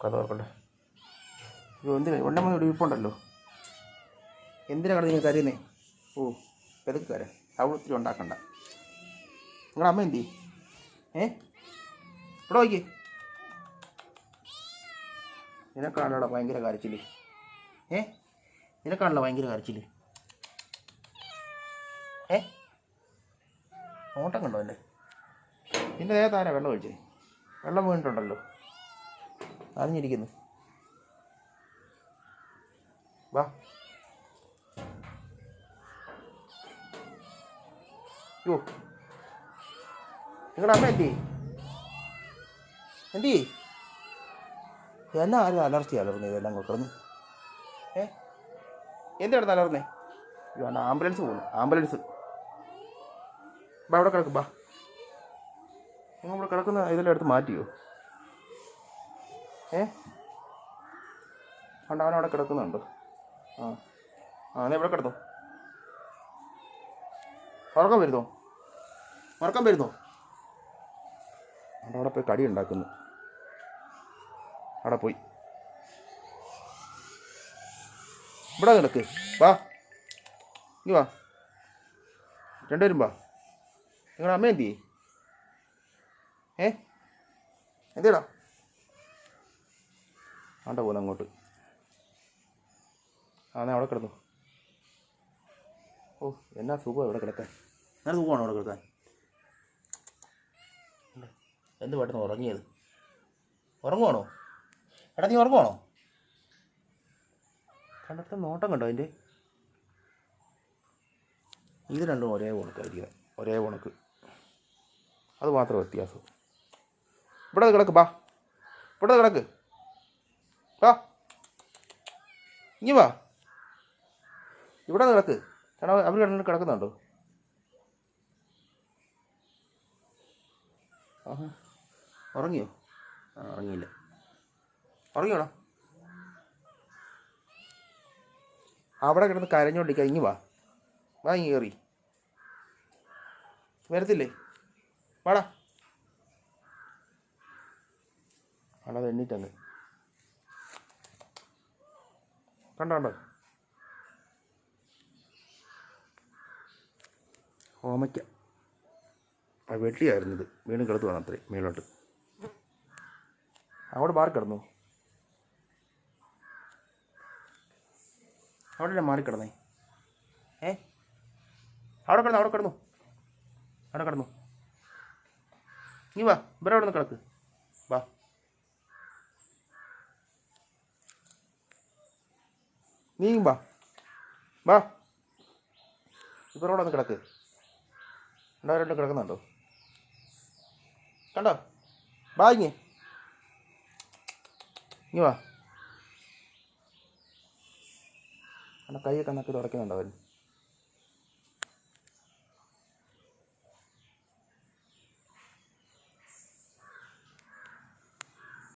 കഥ ഓർക്കട്ടെ. അയ്യോ എന്തിനാ ഉണ്ടമ്മ ഇവിടെ ഇരിപ്പുണ്ടല്ലോ. എന്തിനാ കടന്ന് നിങ്ങൾ കരയുന്നേ? ഓ പെതുക്കെ കരാം, സൗളത്തിൽ ഉണ്ടാക്കണ്ട. നിങ്ങളുടെ അമ്മ എന്തി? ഇവിടെ നോക്കി. നിനക്കാണല്ലോ ഭയങ്കര കരച്ചിൽ. നിനക്കാണല്ലോ ഭയങ്കര കരച്ചിൽ. ഓട്ടം കണ്ടോ അല്ലേ? നിൻ്റെ ദേഹത്താരാ വെള്ളം ഒഴിച്ചേ? വെള്ളം വീണിട്ടുണ്ടല്ലോ, അറിഞ്ഞിരിക്കുന്നു. വാ. യോ നിങ്ങളുടെ അമ്മ എന്തി എന്നാ ആരും അലർച്ചി അലർന്നേ? ഇതെല്ലാം കൊണ്ടുവന്ന് എന്താണ് അലർന്നേ? വേണ്ട, ആംബുലൻസ് പോകുന്നു. ആംബുലൻസ് ബാ, അവിടെ കിടക്കും. ബാ, നിങ്ങൾ ഇവിടെ കിടക്കുന്ന ഇതെല്ലാം എടുത്ത് മാറ്റിയോ? കണ്ട അവനവിടെ കിടക്കുന്നുണ്ട്. നീ എവിടെ കിടന്നു? ഉറക്കം വരുന്നോ? ഉറക്കം വരുന്നോ? അവിടെ പോയി കടി ഉണ്ടാക്കുന്നു. അവിടെ പോയി ഇവിടെ കിടക്ക്. വാ, ഇനി വാ, രണ്ടുപേരും വാ. നിങ്ങളുടെ അമ്മ എന്തി? എന്തേടാ? ആണ്ട പോലെ അങ്ങോട്ട്. എന്നാ അവിടെ കിടന്നു. ഓ എന്നാ സുഖമാണ് ഇവിടെ കിടക്കാൻ. നല്ല സുഖമാണോ അവിടെ കിടക്കാൻ? എന്ത് പെട്ടെന്ന് ഉറങ്ങിയത്? ഉറങ്ങുവാണോ? എടാ നീ ഉറങ്ങുവാണോ? കണ്ടിട്ട് നോട്ടം കണ്ടോ അതിൻ്റെ? ഇത് രണ്ടും ഒരേ ഉണക്കായിരിക്കുന്നത്, ഒരേ ഉണക്ക്. അത് മാത്രം വ്യത്യാസം. ഇവിടെ കിടക്ക്. ബാ, ഇവിടെ കിടക്ക്. വാ, ഇനി വാ, ഇവിടെ കിടക്ക്. കാരണം അവർ രണ്ടും കിടക്കുന്നുണ്ടോ? ഉറങ്ങിയോ? ഉറങ്ങിയില്ല. ഉറങ്ങിയോടാ? അവിടെ കിടന്ന് കരഞ്ഞോണ്ടിരിക്കുക. ഇങ്ങി വാ, വാ, ഇങ്ങി കയറി. വരത്തില്ലേ? വാടാ. അവിടെ എണ്ണീറ്റങ്ങ് കണ്ടോ? ഓമയ്ക്ക വെട്ടിയായിരുന്നു ഇത്. വീണ്ടും കിടത്ത് വേണം അത്രയും മേലോട്ട്. അവിടെ മാറി കിടന്നു. അവിടെ മാറിക്കിടന്നേ. അവിടെ കിടന്നു. അവിടെ കിടന്നു. അവിടെ കിടന്നു. നീ വാ, ഇവിടെ അവിടെ നിന്ന് കിടക്ക്. വാ, നീ വാ. വാ, ഇവരോടെ ഒന്ന് കിടക്ക്. രണ്ടും കിടക്കുന്നുണ്ടോ? കണ്ടോ? വാ, ഇങ്ങി വാ. കൈയൊക്കെ നക്കി തുടയ്ക്കുന്നുണ്ടോ അവൻ?